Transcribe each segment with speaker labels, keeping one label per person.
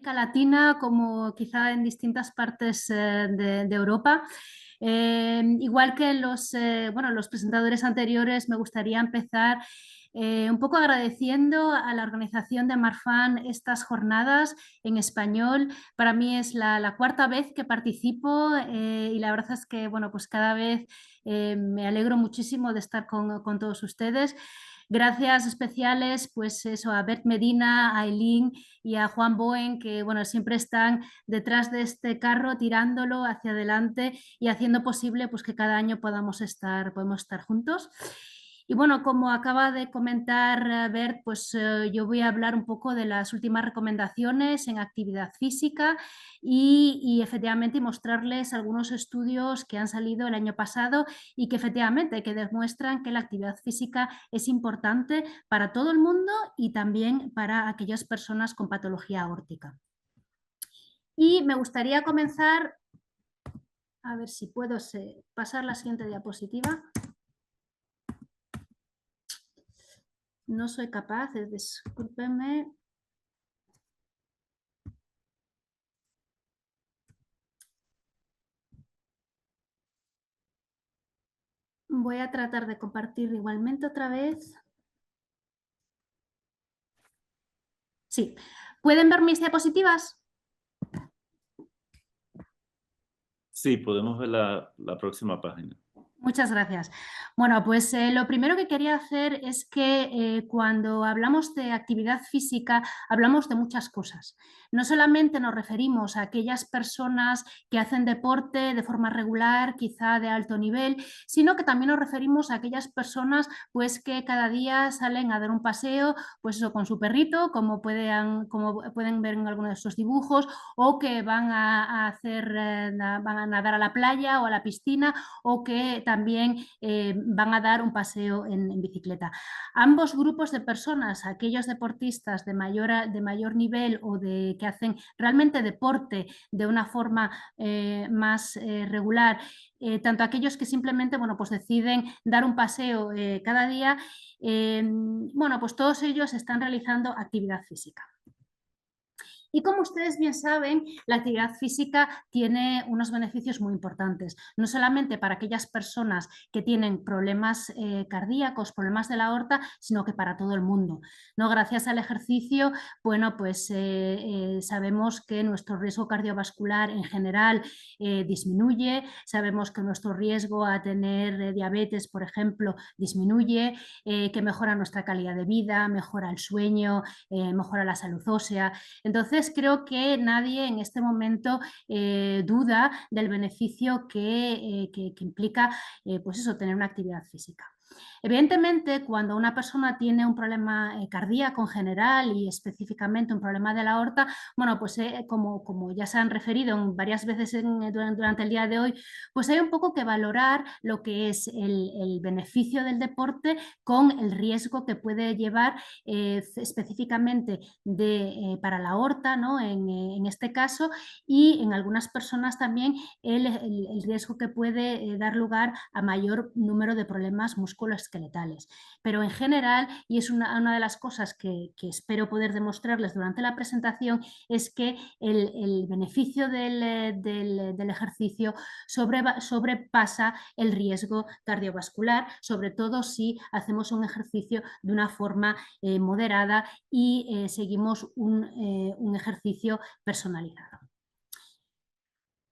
Speaker 1: América Latina como quizá en distintas partes de Europa. Igual que los presentadores anteriores, me gustaría empezar un poco agradeciendo a la organización de Marfan estas jornadas en español. Para mí es la cuarta vez que participo y la verdad es que pues cada vez me alegro muchísimo de estar con todos ustedes. Gracias especiales pues eso, a Bert Medina, a Aileen y a Juan Boen, que siempre están detrás de este carro tirándolo hacia adelante y haciendo posible pues, que cada año podamos estar juntos. Y como acaba de comentar Bert, pues yo voy a hablar un poco de las últimas recomendaciones en actividad física y efectivamente mostrarles algunos estudios que han salido el año pasado y que efectivamente que demuestran que la actividad física es importante para todo el mundo y también para aquellas personas con patología aórtica. Y me gustaría comenzar, a ver si puedo pasar la siguiente diapositiva. No soy capaz, discúlpenme. Voy a tratar de compartir igualmente otra vez. Sí. ¿Pueden ver mis diapositivas?
Speaker 2: Sí, podemos ver la próxima página.
Speaker 1: Muchas gracias. Bueno, pues lo primero que quería hacer es que cuando hablamos de actividad física hablamos de muchas cosas. No solamente nos referimos a aquellas personas que hacen deporte de forma regular, quizá de alto nivel, sino que también nos referimos a aquellas personas pues, que cada día salen a dar un paseo, pues eso, con su perrito, como pueden ver en algunos de estos dibujos, o que van a nadar a la playa o a la piscina, o que también van a dar un paseo en bicicleta. Ambos grupos de personas, aquellos deportistas de mayor nivel o que hacen realmente deporte de una forma más regular, tanto aquellos que simplemente pues deciden dar un paseo cada día, pues todos ellos están realizando actividad física. Y como ustedes bien saben, la actividad física tiene unos beneficios muy importantes, no solamente para aquellas personas que tienen problemas cardíacos, problemas de la aorta, sino que para todo el mundo, ¿no? Gracias al ejercicio, pues sabemos que nuestro riesgo cardiovascular en general disminuye, sabemos que nuestro riesgo a tener diabetes, por ejemplo, disminuye, que mejora nuestra calidad de vida, mejora el sueño, mejora la salud ósea. Entonces, creo que nadie en este momento duda del beneficio que implica pues eso, tener una actividad física. Evidentemente, cuando una persona tiene un problema cardíaco en general y específicamente un problema de la aorta, pues como ya se han referido varias veces durante el día de hoy, pues hay un poco que valorar lo que es el beneficio del deporte con el riesgo que puede llevar específicamente para la aorta, ¿no? En este caso, y en algunas personas también el riesgo que puede dar lugar a mayor número de problemas musculoesqueletales. Pero en general, y es una de las cosas que espero poder demostrarles durante la presentación, es que el beneficio del ejercicio sobrepasa el riesgo cardiovascular, sobre todo si hacemos un ejercicio de una forma moderada y seguimos un ejercicio personalizado.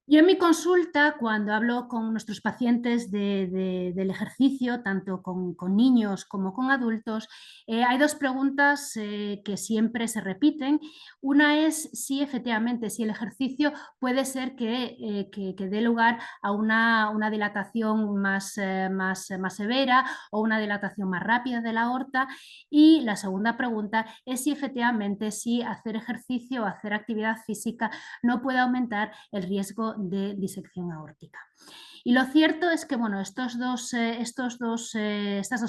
Speaker 1: Yo en mi consulta, cuando hablo con nuestros pacientes del ejercicio, tanto con niños como con adultos, hay dos preguntas que siempre se repiten. Una es si efectivamente, si el ejercicio puede ser que dé lugar a una dilatación más severa o una dilatación más rápida de la aorta. Y la segunda pregunta es si efectivamente, si hacer ejercicio o hacer actividad física no puede aumentar el riesgo de disección aórtica. Y lo cierto es que bueno, estas dos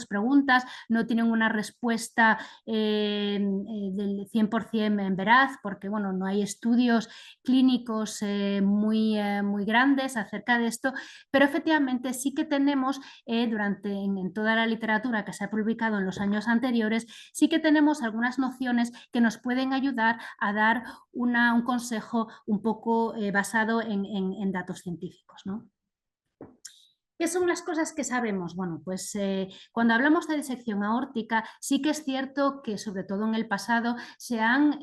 Speaker 1: preguntas no tienen una respuesta del 100% en veraz, porque bueno, no hay estudios clínicos muy grandes acerca de esto, pero efectivamente sí que tenemos en toda la literatura que se ha publicado en los años anteriores, sí que tenemos algunas nociones que nos pueden ayudar a dar un consejo un poco basado en datos científicos, ¿no? ¿Qué son las cosas que sabemos? Bueno, pues cuando hablamos de disección aórtica, sí que es cierto que sobre todo en el pasado se han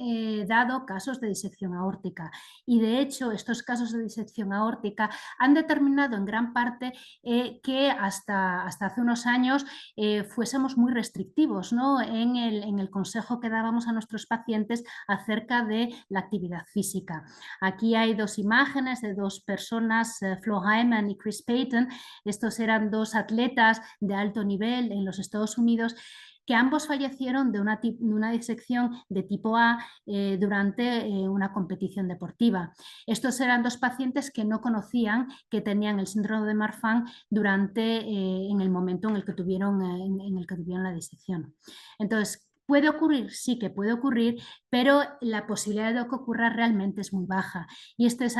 Speaker 1: dado casos de disección aórtica y de hecho estos casos de disección aórtica han determinado en gran parte que hasta hace unos años fuésemos muy restrictivos, ¿no? en el consejo que dábamos a nuestros pacientes acerca de la actividad física. Aquí hay dos imágenes de dos personas, Flo Hyman y Chris Payton. Estos eran dos atletas de alto nivel en los Estados Unidos que ambos fallecieron de una disección de tipo A durante una competición deportiva. Estos eran dos pacientes que no conocían que tenían el síndrome de Marfan en el momento en el que tuvieron la disección. Entonces, ¿puede ocurrir? Sí que puede ocurrir, pero la posibilidad de que ocurra realmente es muy baja. Y este es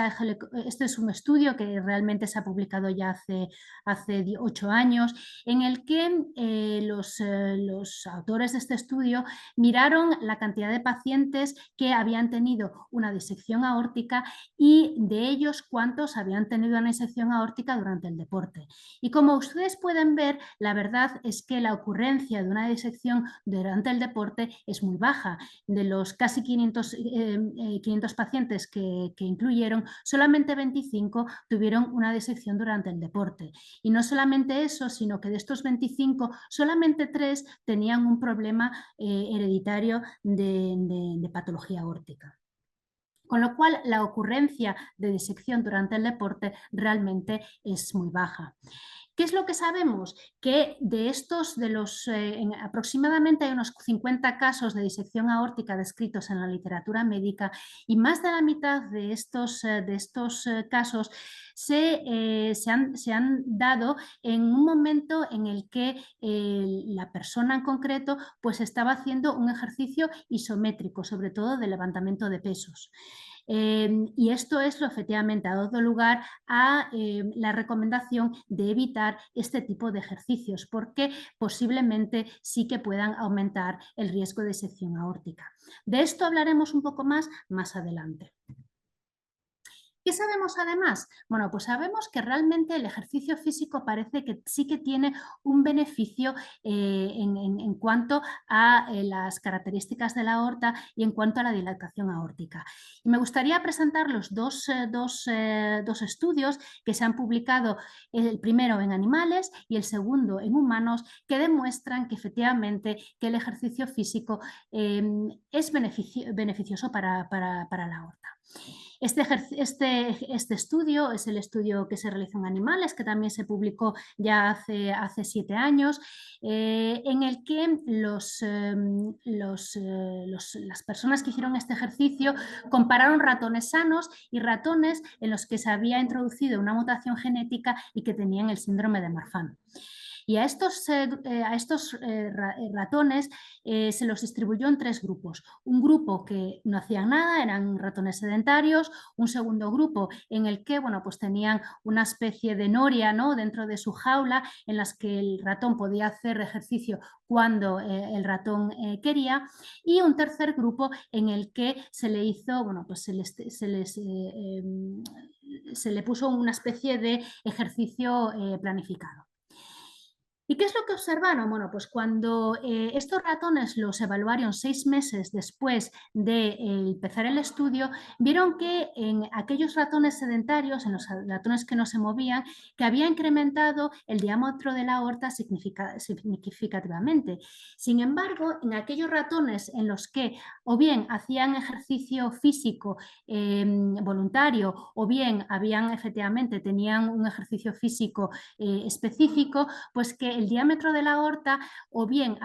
Speaker 1: un estudio que realmente se ha publicado ya hace 8 años, en el que los autores de este estudio miraron la cantidad de pacientes que habían tenido una disección aórtica y de ellos cuántos habían tenido una disección aórtica durante el deporte. Y como ustedes pueden ver, la verdad es que la ocurrencia de una disección durante el deporte es muy baja. De los casi 500 pacientes que incluyeron, solamente 25 tuvieron una disección durante el deporte. Y no solamente eso, sino que de estos 25, solamente 3 tenían un problema hereditario de patología aórtica. Con lo cual, la ocurrencia de disección durante el deporte realmente es muy baja. ¿Qué es lo que sabemos? Que aproximadamente hay unos 50 casos de disección aórtica descritos en la literatura médica y más de la mitad de estos casos se han dado en un momento en el que la persona en concreto pues estaba haciendo un ejercicio isométrico, sobre todo de levantamiento de pesos. Y esto es lo efectivamente ha dado lugar a la recomendación de evitar este tipo de ejercicios porque posiblemente sí que puedan aumentar el riesgo de disección aórtica. De esto hablaremos un poco más adelante. ¿Qué sabemos además? Bueno, pues sabemos que realmente el ejercicio físico parece que sí que tiene un beneficio en cuanto a las características de la aorta y en cuanto a la dilatación aórtica. Y me gustaría presentar los dos estudios que se han publicado, el primero en animales y el segundo en humanos, que demuestran que efectivamente que el ejercicio físico es beneficioso para la aorta. Este estudio es el estudio que se realizó en animales, que también se publicó ya hace 7 años, en el que las personas que hicieron este ejercicio compararon ratones sanos y ratones en los que se había introducido una mutación genética y que tenían el síndrome de Marfan. Y a estos ratones se los distribuyó en 3 grupos. Un grupo que no hacían nada, eran ratones sedentarios. Un segundo grupo en el que pues tenían una especie de noria, ¿no?, dentro de su jaula en las que el ratón podía hacer ejercicio cuando el ratón quería. Y un tercer grupo en el que se le hizo, pues se le puso una especie de ejercicio planificado. ¿Y qué es lo que observaron? Bueno, pues cuando estos ratones los evaluaron 6 meses después de empezar el estudio, vieron que en aquellos ratones sedentarios, en los ratones que no se movían, que había incrementado el diámetro de la aorta significativamente. Sin embargo, en aquellos ratones en los que o bien hacían ejercicio físico voluntario o bien tenían un ejercicio físico específico, pues que el diámetro de la aorta o bien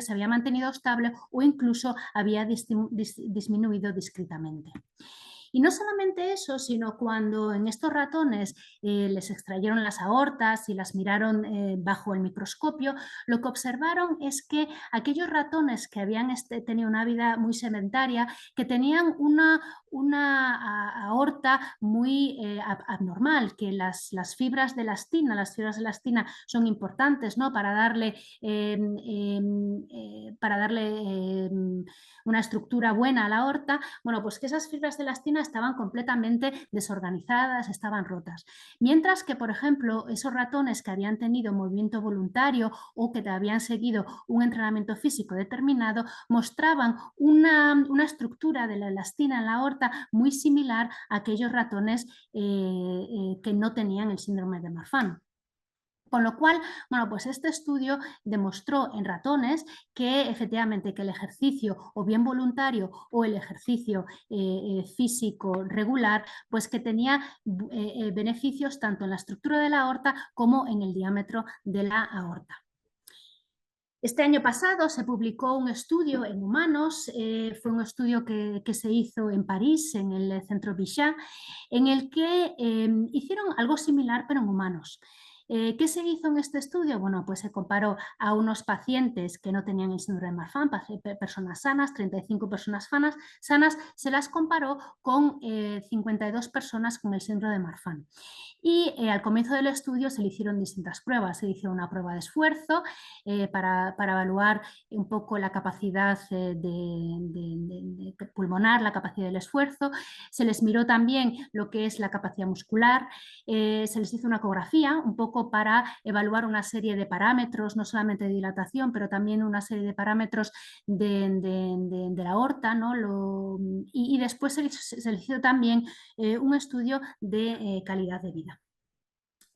Speaker 1: se había mantenido estable o incluso había disminuido discretamente. Y no solamente eso, sino cuando en estos ratones les extrayeron las aortas y las miraron bajo el microscopio, lo que observaron es que aquellos ratones que habían tenido una vida muy sedentaria, que tenían una aorta muy abnormal, que las fibras de elastina son importantes, ¿no? Para darle, una estructura buena a la aorta. Bueno, pues que esas fibras de elastina estaban completamente desorganizadas, estaban rotas. Mientras que, por ejemplo, esos ratones que habían tenido movimiento voluntario o que habían seguido un entrenamiento físico determinado, mostraban una estructura de la elastina en la aorta muy similar a aquellos ratones que no tenían el síndrome de Marfan. Con lo cual, bueno, pues este estudio demostró en ratones que efectivamente que el ejercicio o bien voluntario o el ejercicio físico regular, pues que tenía beneficios tanto en la estructura de la aorta como en el diámetro de la aorta. Este año pasado se publicó un estudio en humanos, fue un estudio que se hizo en París, en el Centro Bichat, en el que hicieron algo similar pero en humanos. ¿Qué se hizo en este estudio? Bueno, pues se comparó a unos pacientes que no tenían el síndrome de Marfan, personas sanas, 35 personas sanas, se las comparó con 52 personas con el síndrome de Marfan. Y al comienzo del estudio se le hicieron distintas pruebas. Se le hizo una prueba de esfuerzo para evaluar un poco la capacidad pulmonar, la capacidad del esfuerzo. Se les miró también lo que es la capacidad muscular. Se les hizo una ecografía un poco para evaluar una serie de parámetros, no solamente de dilatación, pero también una serie de parámetros de la aorta, ¿no? Y después se les hizo también un estudio de calidad de vida.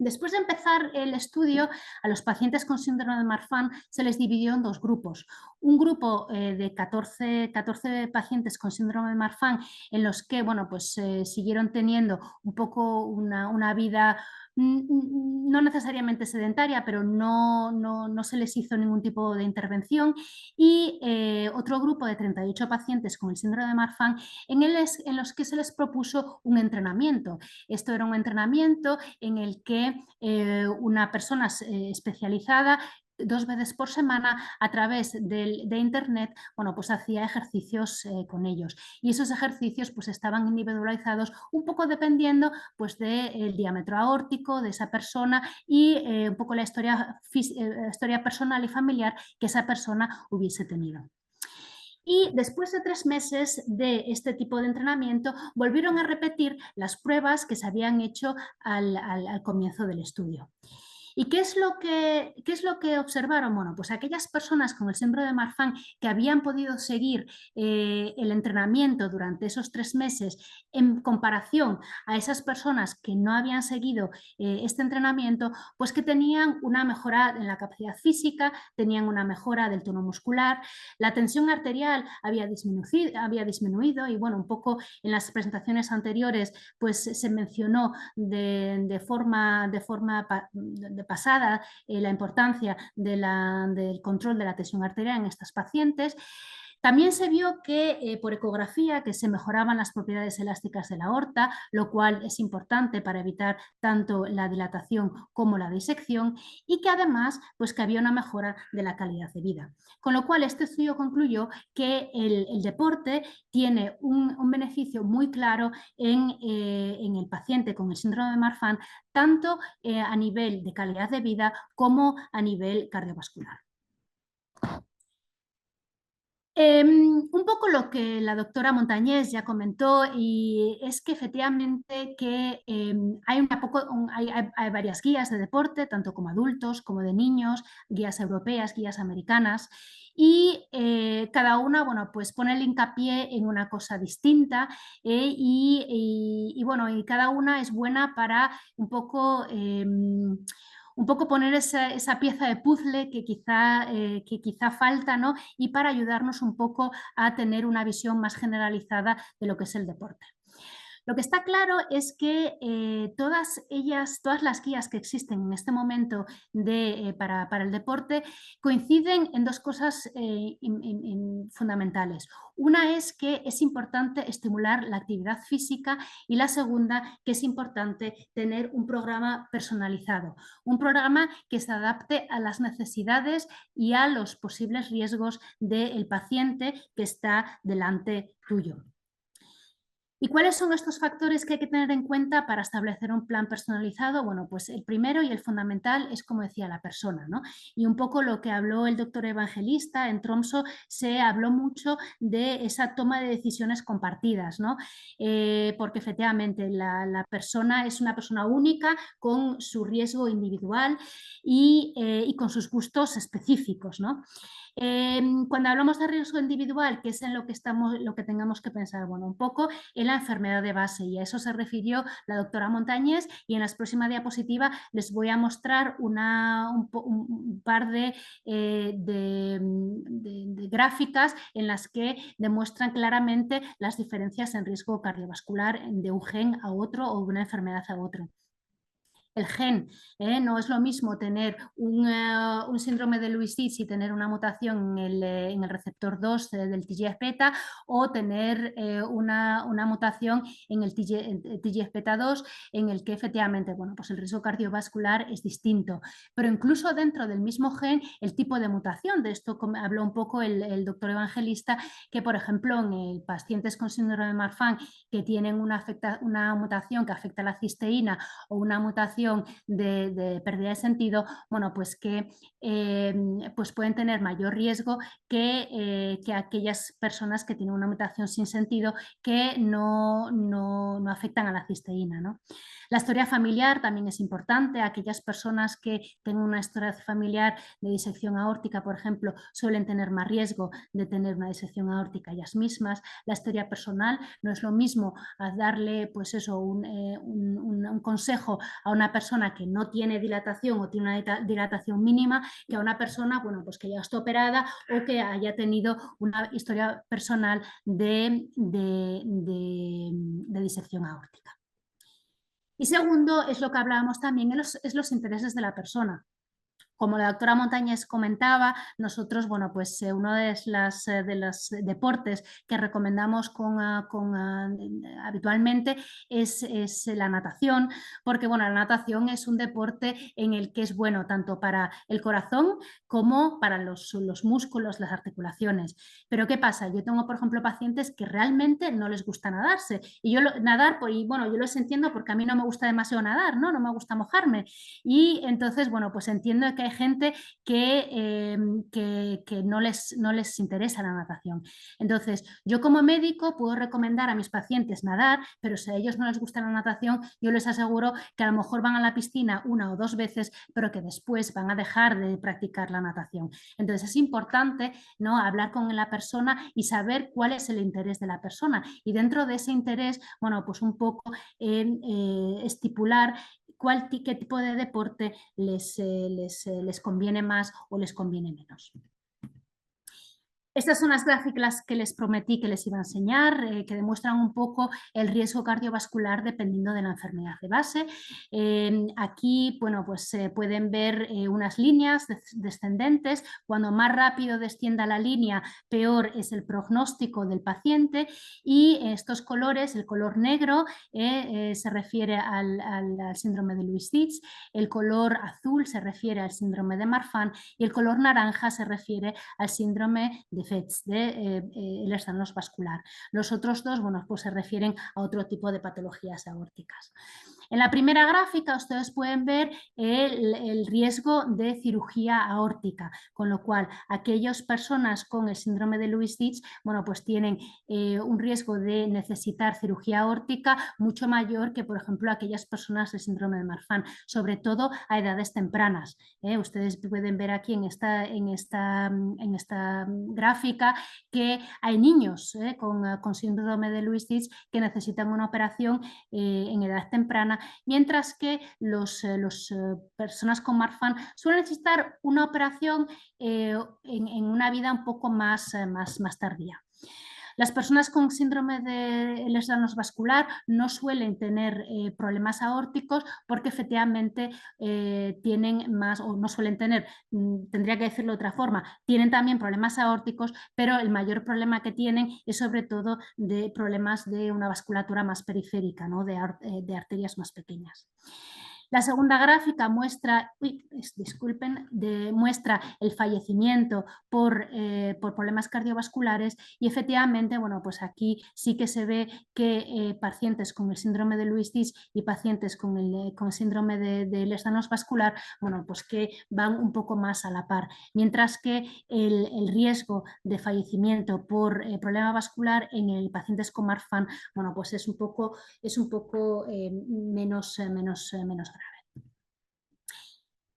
Speaker 1: Después de empezar el estudio, a los pacientes con síndrome de Marfan se les dividió en dos grupos. Un grupo de 14 pacientes con síndrome de Marfan en los que, bueno, pues siguieron teniendo un poco una vida no necesariamente sedentaria, pero no se les hizo ningún tipo de intervención, y otro grupo de 38 pacientes con el síndrome de Marfan en los que se les propuso un entrenamiento. Esto era un entrenamiento en el que una persona especializada 2 veces por semana a través de internet, bueno, pues hacía ejercicios con ellos, y esos ejercicios pues estaban individualizados un poco dependiendo pues del diámetro aórtico de esa persona y un poco la historia personal y familiar que esa persona hubiese tenido. Y después de 3 meses de este tipo de entrenamiento, volvieron a repetir las pruebas que se habían hecho al comienzo del estudio. ¿Y qué es lo que observaron? Bueno, pues aquellas personas con el síndrome de Marfan que habían podido seguir el entrenamiento durante esos 3 meses en comparación a esas personas que no habían seguido este entrenamiento, pues que tenían una mejora en la capacidad física, tenían una mejora del tono muscular, la tensión arterial había disminuido y bueno, un poco en las presentaciones anteriores pues se mencionó de forma pasada la importancia del control de la tensión arterial en estas pacientes. También se vio que por ecografía que se mejoraban las propiedades elásticas de la aorta, lo cual es importante para evitar tanto la dilatación como la disección, y que además pues que había una mejora de la calidad de vida. Con lo cual este estudio concluyó que el deporte tiene un beneficio muy claro en el paciente con el síndrome de Marfan, tanto a nivel de calidad de vida como a nivel cardiovascular. Un poco lo que la doctora Montañés ya comentó, y es que efectivamente que hay varias guías de deporte, tanto como adultos como de niños, guías europeas, guías americanas, y cada una, bueno, pues pone el hincapié en una cosa distinta, y bueno, y cada una es buena para un poco poner esa pieza de puzzle que quizá falta, ¿no? Y para ayudarnos un poco a tener una visión más generalizada de lo que es el deporte. Lo que está claro es que todas las guías que existen en este momento para el deporte coinciden en dos cosas fundamentales. Una es que es importante estimular la actividad física y la segunda que es importante tener un programa personalizado, un programa que se adapte a las necesidades y a los posibles riesgos del paciente que está delante tuyo. ¿Y cuáles son estos factores que hay que tener en cuenta para establecer un plan personalizado? Bueno, pues el primero y el fundamental es, como decía, la persona, ¿no? Y un poco lo que habló el doctor Evangelista en Tromsø, se habló mucho de esa toma de decisiones compartidas, ¿no? Porque efectivamente la persona es una persona única con su riesgo individual y con sus gustos específicos, ¿no? Cuando hablamos de riesgo individual, ¿qué es en lo que tengamos que pensar? Bueno, un poco en la enfermedad de base, y a eso se refirió la doctora Montañés, y en la próxima diapositiva les voy a mostrar un par de gráficas en las que demuestran claramente las diferencias en riesgo cardiovascular de un gen a otro o de una enfermedad a otro. El gen, no es lo mismo tener un síndrome de Lewis-Dietz y tener una mutación en el receptor 2 del TGF-beta, o tener una mutación en el TGF-beta 2, en el que efectivamente, bueno, pues el riesgo cardiovascular es distinto. Pero incluso dentro del mismo gen, el tipo de mutación, de esto habló un poco el doctor Evangelista, que por ejemplo en pacientes con síndrome de Marfan que tienen una mutación que afecta a la cisteína o una mutación de pérdida de sentido, bueno, pues que pues pueden tener mayor riesgo que aquellas personas que tienen una mutación sin sentido que no afectan a la cisteína, ¿no? La historia familiar también es importante. Aquellas personas que tengan una historia familiar de disección aórtica, por ejemplo, suelen tener más riesgo de tener una disección aórtica ellas mismas. La historia personal, no es lo mismo darle pues eso, un consejo a una persona que no tiene dilatación o tiene una dilatación mínima, que a una persona, bueno, pues que ya está operada o que haya tenido una historia personal de disección aórtica. Y segundo, es lo que hablábamos también, es los intereses de la persona. Como la doctora Montañez comentaba, nosotros, bueno, pues uno de los deportes que recomendamos habitualmente es la natación, porque bueno, la natación es un deporte en el que es bueno tanto para el corazón como para los músculos, las articulaciones. Pero ¿qué pasa? Yo tengo, por ejemplo, pacientes que realmente no les gusta nadarse, y yo bueno, yo los entiendo porque a mí no me gusta demasiado nadar, ¿no? No me gusta mojarme, y entonces, bueno, pues entiendo que hay gente que no les interesa la natación. Entonces, yo como médico puedo recomendar a mis pacientes nadar, pero si a ellos no les gusta la natación, yo les aseguro que a lo mejor van a la piscina una o dos veces, pero que después van a dejar de practicar la natación. Entonces, es importante, ¿no?, hablar con la persona y saber cuál es el interés de la persona. Y dentro de ese interés, bueno, pues un poco estipular qué tipo de deporte les conviene más o les conviene menos. Estas son las gráficas que les prometí que les iba a enseñar, que demuestran un poco el riesgo cardiovascular dependiendo de la enfermedad de base. Aquí, bueno, pues pueden ver unas líneas descendentes. Cuando más rápido descienda la línea, peor es el pronóstico del paciente, y estos colores, el color negro se refiere al síndrome de Lewis-Dietz, el color azul se refiere al síndrome de Marfan y el color naranja se refiere al síndrome de FETS, el estanos vascular. Los otros dos, bueno, pues se refieren a otro tipo de patologías aórticas. En la primera gráfica ustedes pueden ver el riesgo de cirugía aórtica, con lo cual aquellas personas con el síndrome de Lewis-Dietz, bueno, pues tienen un riesgo de necesitar cirugía aórtica mucho mayor que, por ejemplo, aquellas personas del síndrome de Marfan, sobre todo a edades tempranas. Ustedes pueden ver aquí en esta gráfica que hay niños con síndrome de Lewis-Dietz que necesitan una operación en edad temprana, mientras que las personas con Marfan suelen necesitar una operación en una vida un poco más tardía. Las personas con síndrome de Ehlers-Danlos vascular no suelen tener problemas aórticos porque efectivamente tienen más, o no suelen tener, tendría que decirlo de otra forma, tienen también problemas aórticos, pero el mayor problema que tienen es sobre todo de problemas de una vasculatura más periférica, ¿no? de arterias más pequeñas. La segunda gráfica muestra, muestra el fallecimiento por problemas cardiovasculares y efectivamente, bueno, pues aquí sí que se ve que pacientes con el síndrome de Lewis-Dietz y pacientes con el síndrome de Ehlers-Danlos vascular, bueno, pues que van un poco más a la par, mientras que el riesgo de fallecimiento por problema vascular en el pacientes con Marfan, bueno, pues es un poco menos grave.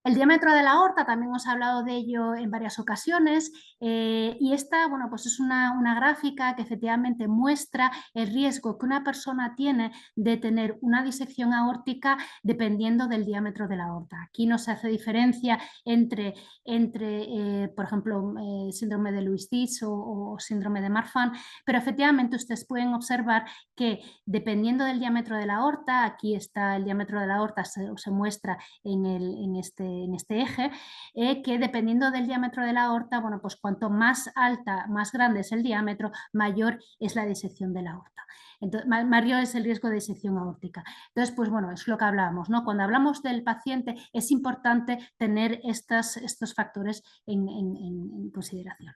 Speaker 1: El diámetro de la aorta, también hemos hablado de ello en varias ocasiones, y esta, bueno, pues es una gráfica que efectivamente muestra el riesgo que una persona tiene de tener una disección aórtica dependiendo del diámetro de la aorta. Aquí no se hace diferencia entre por ejemplo, síndrome de Lewis-Dietz o síndrome de Marfan, pero efectivamente ustedes pueden observar que dependiendo del diámetro de la aorta, aquí está el diámetro de la aorta, se muestra en este eje, que dependiendo del diámetro de la aorta, bueno, pues cuanto más alta, más grande es el diámetro, mayor es la disección de la aorta. Entonces, mayor es el riesgo de disección aórtica. Entonces, pues bueno, es lo que hablábamos, ¿no? Cuando hablamos del paciente es importante tener estos factores en consideración.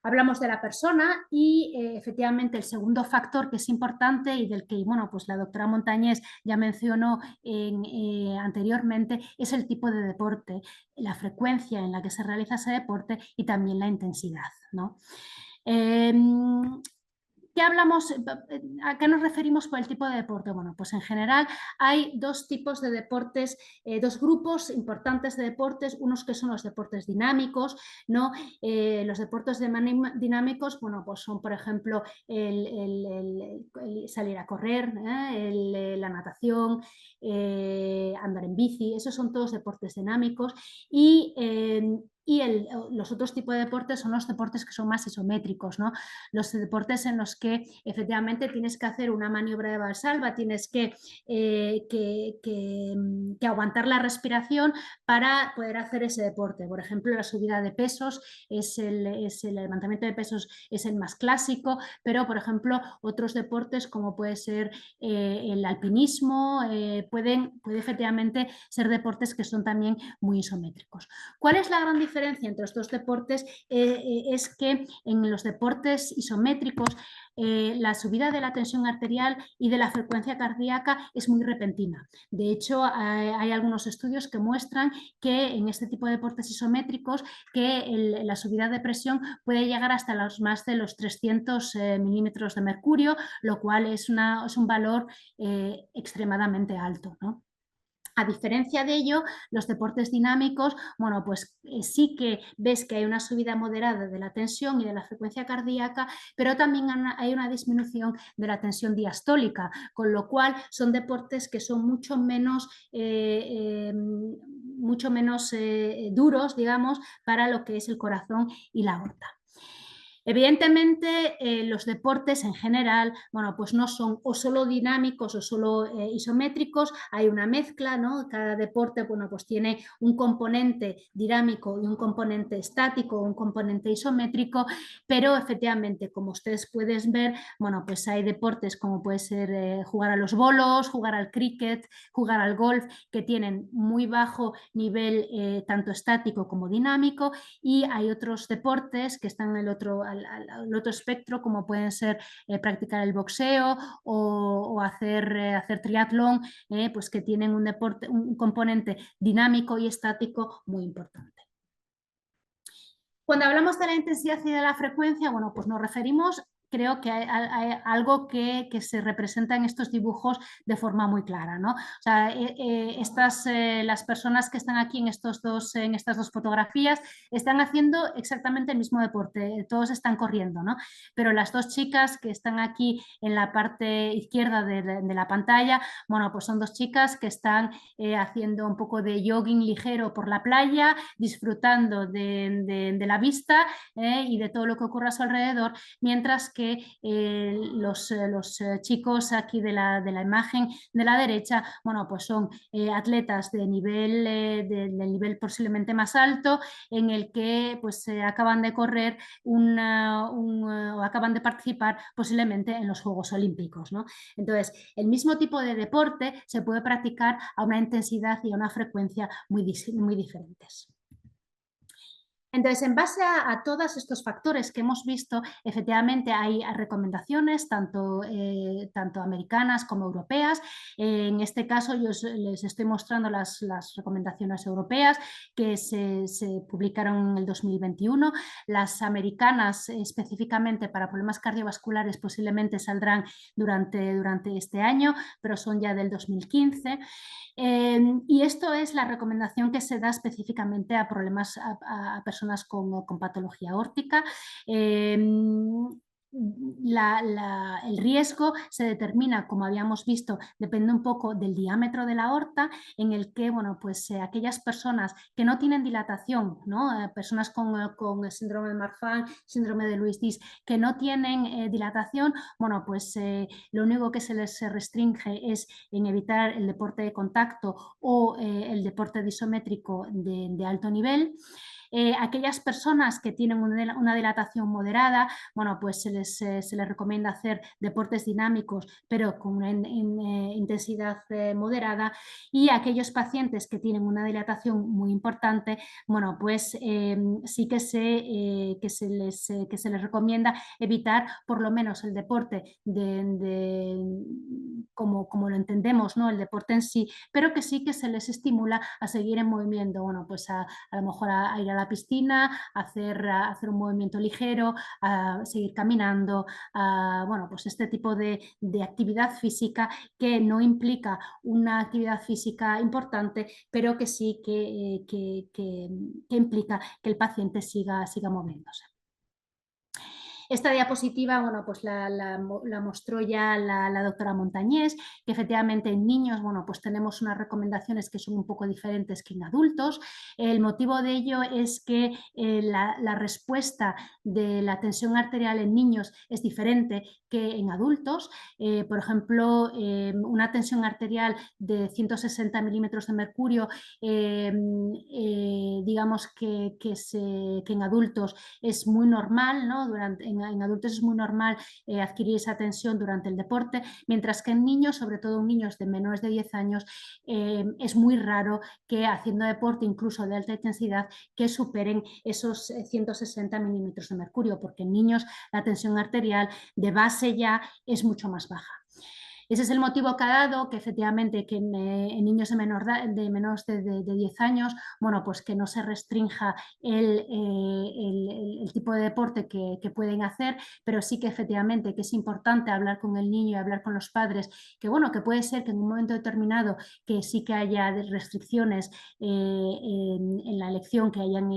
Speaker 1: Hablamos de la persona y efectivamente el segundo factor que es importante y del que, bueno, pues la doctora Montañés ya mencionó anteriormente es el tipo de deporte, la frecuencia en la que se realiza ese deporte y también la intensidad, ¿no? ¿Qué hablamos? ¿A qué nos referimos por el tipo de deporte? Bueno, pues en general hay dos tipos de deportes, dos grupos importantes de deportes, unos que son los deportes dinámicos, ¿no? Los deportes dinámicos, bueno, pues son, por ejemplo, el salir a correr, la natación, andar en bici, esos son todos deportes dinámicos y los otros tipos de deportes son los deportes que son más isométricos, ¿no? Los deportes en los que efectivamente tienes que hacer una maniobra de valsalva, tienes que aguantar la respiración para poder hacer ese deporte. Por ejemplo, la subida de pesos, el levantamiento de pesos es el más clásico, pero por ejemplo otros deportes como puede ser el alpinismo, pueden efectivamente ser deportes que son también muy isométricos. ¿Cuál es la gran diferencia entre estos deportes? Es que en los deportes isométricos la subida de la tensión arterial y de la frecuencia cardíaca es muy repentina. De hecho, hay algunos estudios que muestran que en este tipo de deportes isométricos que la subida de presión puede llegar hasta más de los 300 milímetros de mercurio, lo cual es un valor extremadamente alto, ¿no? A diferencia de ello, los deportes dinámicos, bueno, pues sí que ves que hay una subida moderada de la tensión y de la frecuencia cardíaca, pero también hay una disminución de la tensión diastólica, con lo cual son deportes que son mucho menos duros, digamos, para lo que es el corazón y la aorta. Evidentemente, los deportes en general, bueno, pues no son o solo dinámicos o solo isométricos, hay una mezcla, ¿no? Cada deporte, bueno, pues tiene un componente dinámico y un componente estático, un componente isométrico, pero efectivamente, como ustedes pueden ver, bueno, pues hay deportes como puede ser jugar a los bolos, jugar al cricket, jugar al golf, que tienen muy bajo nivel tanto estático como dinámico, y hay otros deportes que están en el otro espectro, como pueden ser practicar el boxeo o hacer triatlón, pues que tienen un componente dinámico y estático muy importante. Cuando hablamos de la intensidad y de la frecuencia, bueno, pues nos referimos creo que hay algo que se representa en estos dibujos de forma muy clara, ¿no? O sea, las personas que están aquí en estas dos fotografías están haciendo exactamente el mismo deporte, todos están corriendo, ¿no? Pero las dos chicas que están aquí en la parte izquierda de la pantalla, bueno, pues son dos chicas que están haciendo un poco de jogging ligero por la playa, disfrutando de la vista y de todo lo que ocurre a su alrededor, mientras que los chicos aquí de la imagen de la derecha, bueno, pues son atletas de del nivel posiblemente más alto, en el que pues acaban de correr o acaban de participar posiblemente en los Juegos Olímpicos, ¿no? Entonces, el mismo tipo de deporte se puede practicar a una intensidad y a una frecuencia muy diferentes. Entonces, en base a todos estos factores que hemos visto, efectivamente hay recomendaciones, tanto americanas como europeas. En este caso, yo les estoy mostrando las recomendaciones europeas que se publicaron en el 2021. Las americanas, específicamente para problemas cardiovasculares, posiblemente saldrán durante este año, pero son ya del 2015. Y esto es la recomendación que se da específicamente a problemas a personas con patología aórtica. El riesgo se determina, como habíamos visto, depende un poco del diámetro de la aorta, en el que, bueno, pues aquellas personas que no tienen dilatación, ¿no? Personas con síndrome de Marfan, síndrome de Louis-Diss, que no tienen dilatación, bueno, pues lo único que se les restringe es en evitar el deporte de contacto o el deporte disométrico de alto nivel. Aquellas personas que tienen una dilatación moderada, bueno, pues se les recomienda hacer deportes dinámicos, pero con una intensidad moderada. Y aquellos pacientes que tienen una dilatación muy importante, bueno, pues sí que se les recomienda evitar por lo menos el deporte como lo entendemos, ¿no? El deporte en sí, pero que sí que se les estimula a seguir en movimiento, bueno, pues a lo mejor a ir a la piscina, a hacer un movimiento ligero, a seguir caminando, bueno, pues este tipo de actividad física que no implica una actividad física importante, pero que sí que implica que el paciente siga moviéndose. Esta diapositiva, bueno, pues la mostró ya la doctora Montañés, que efectivamente en niños, bueno, pues tenemos unas recomendaciones que son un poco diferentes que en adultos. El motivo de ello es que la respuesta de la tensión arterial en niños es diferente que en adultos. Por ejemplo, una tensión arterial de 160 milímetros de mercurio, digamos que en adultos es muy normal, ¿no? En adultos es muy normal adquirir esa tensión durante el deporte, mientras que en niños, sobre todo en niños de menores de 10 años, es muy raro que haciendo deporte, incluso de alta intensidad, que superen esos 160 milímetros de mercurio, porque en niños la tensión arterial de base ya es mucho más baja. Ese es el motivo que ha dado que efectivamente que en niños de menos de 10 años, bueno, pues que no se restrinja el tipo de deporte que pueden hacer, pero sí que efectivamente que es importante hablar con el niño y hablar con los padres, que bueno, que puede ser que en un momento determinado que sí que haya restricciones en la elección que hayan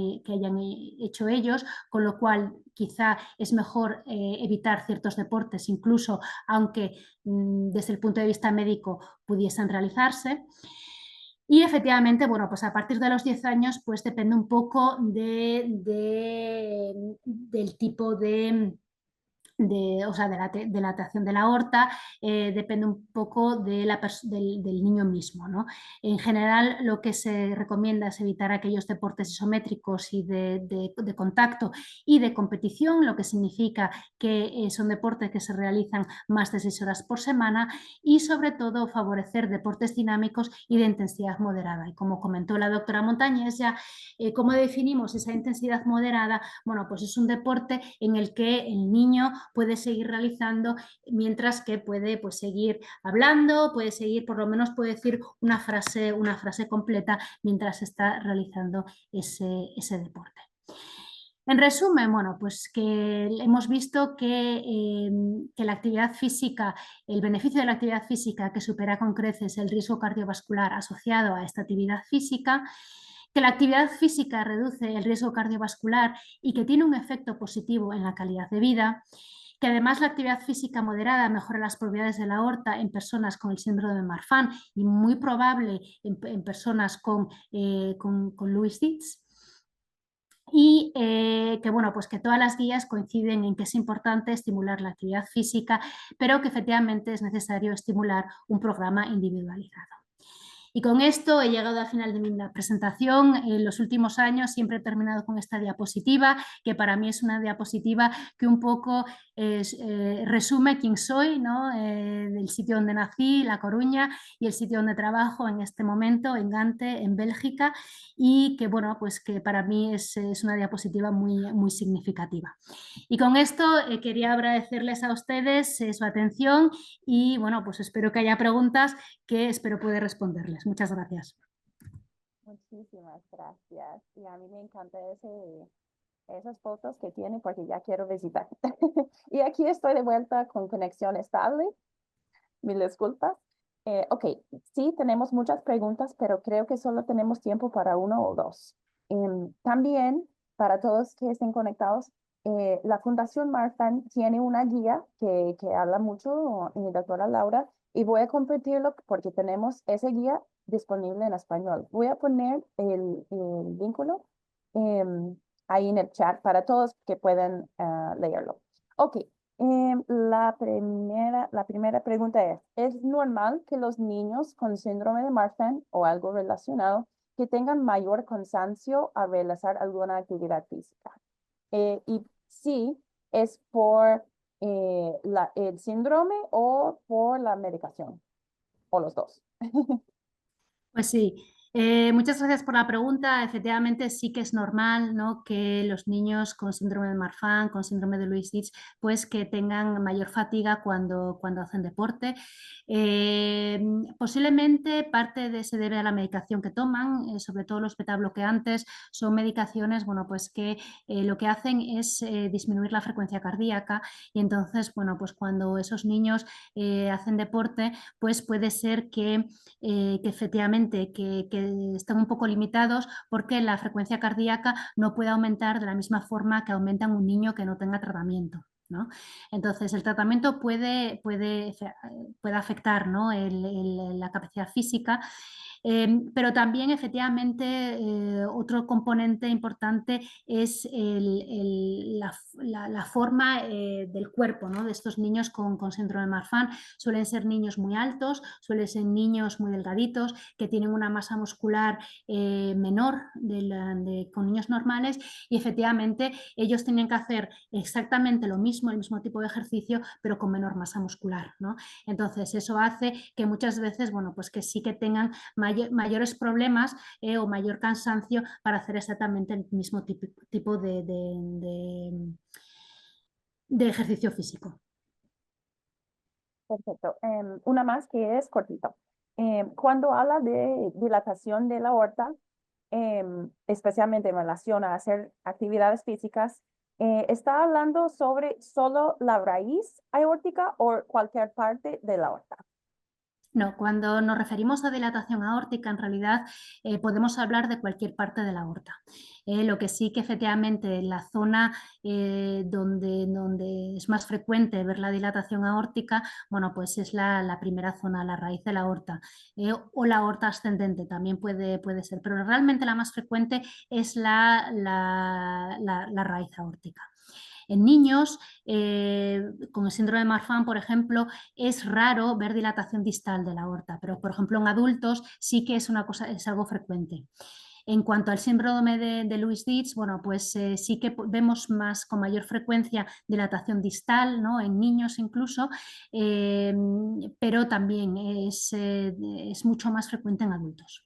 Speaker 1: hecho ellos, con lo cual quizá es mejor evitar ciertos deportes, incluso aunque desde el punto de vista médico pudiesen realizarse. Y efectivamente, bueno, pues a partir de los 10 años, pues depende un poco del tipo o sea, de la dilatación de la aorta, depende un poco del niño mismo, ¿no? En general, lo que se recomienda es evitar aquellos deportes isométricos y de contacto y de competición, lo que significa que son deportes que se realizan más de 6 horas por semana, y sobre todo favorecer deportes dinámicos y de intensidad moderada. Y como comentó la doctora Montañés ya, ¿cómo definimos esa intensidad moderada? Bueno, pues es un deporte en el que el niño puede seguir realizando mientras que puede pues, seguir hablando, puede seguir, por lo menos puede decir una frase completa mientras está realizando ese deporte. En resumen, bueno, pues que hemos visto que la actividad física, el beneficio de la actividad física que supera con creces el riesgo cardiovascular asociado a esta actividad física, que la actividad física reduce el riesgo cardiovascular y que tiene un efecto positivo en la calidad de vida, que además la actividad física moderada mejora las propiedades de la aorta en personas con el síndrome de Marfan y muy probable en personas con Lewis-Dietz. Y que, bueno, pues que todas las guías coinciden en que es importante estimular la actividad física, pero que efectivamente es necesario estimular un programa individualizado. Y con esto he llegado al final de mi presentación. En los últimos años siempre he terminado con esta diapositiva, que para mí es una diapositiva que un poco resume quién soy, ¿no? Del sitio donde nací, La Coruña, y el sitio donde trabajo en este momento, en Gante, en Bélgica, y que, bueno, pues que para mí es una diapositiva muy, muy significativa. Y con esto quería agradecerles a ustedes su atención y, bueno, pues espero que haya preguntas que espero poder responderles. Muchas gracias.
Speaker 3: Muchísimas gracias. Y a mí me encanta esas fotos que tiene porque ya quiero visitar. Y aquí estoy de vuelta con conexión estable. Mil disculpas. Ok, sí, tenemos muchas preguntas, pero creo que solo tenemos tiempo para uno o dos. También, para todos que estén conectados, la Fundación Marfan tiene una guía que habla mucho, doctora Laura, y voy a compartirlo porque tenemos esa guía disponible en español. Voy a poner el vínculo ahí en el chat para todos que puedan leerlo. Ok, la primera pregunta ¿es normal que los niños con síndrome de Marfan o algo relacionado que tengan mayor cansancio al realizar alguna actividad física? Y sí, ¿es por el síndrome o por la medicación? O los dos.
Speaker 1: Pues sí, muchas gracias por la pregunta. Efectivamente, sí que es normal, ¿no?, que los niños con síndrome de Marfan, con síndrome de Lewis-Dietz, pues que tengan mayor fatiga cuando hacen deporte. Posiblemente parte de se debe a la medicación que toman, sobre todo los betabloqueantes son medicaciones, bueno, pues que lo que hacen es disminuir la frecuencia cardíaca y entonces, bueno, pues cuando esos niños hacen deporte, pues puede ser que efectivamente que están un poco limitados porque la frecuencia cardíaca no puede aumentar de la misma forma que aumenta en un niño que no tenga tratamiento, ¿no? Entonces, el tratamiento puede afectar, ¿no?, la capacidad física, pero también efectivamente otro componente importante es la forma del cuerpo, ¿no?, de estos niños con síndrome de Marfan. Suelen ser niños muy altos, suelen ser niños muy delgaditos, que tienen una masa muscular menor con niños normales y efectivamente ellos tienen que hacer exactamente lo mismo, el mismo tipo de ejercicio, pero con menor masa muscular, ¿no? Entonces eso hace que muchas veces, bueno, pues que sí que tengan mayores problemas o mayor cansancio para hacer exactamente el mismo tipo de ejercicio físico.
Speaker 3: Perfecto. Una más que es cortito. Cuando habla de dilatación de la aorta, especialmente en relación a hacer actividades físicas, ¿está hablando sobre solo la raíz aórtica o cualquier parte de la aorta?
Speaker 1: No, cuando nos referimos a dilatación aórtica, en realidad podemos hablar de cualquier parte de la aorta. Lo que sí que efectivamente la zona donde es más frecuente ver la dilatación aórtica, bueno, pues es la primera zona, la raíz de la aorta, o la aorta ascendente también puede ser, pero realmente la más frecuente es la raíz aórtica. En niños con el síndrome de Marfan, por ejemplo, es raro ver dilatación distal de la aorta, pero por ejemplo en adultos sí que es algo frecuente. En cuanto al síndrome de Lewis-Dietz, bueno, pues sí que vemos con mayor frecuencia dilatación distal, ¿no?, en niños incluso, pero también es mucho más frecuente en adultos.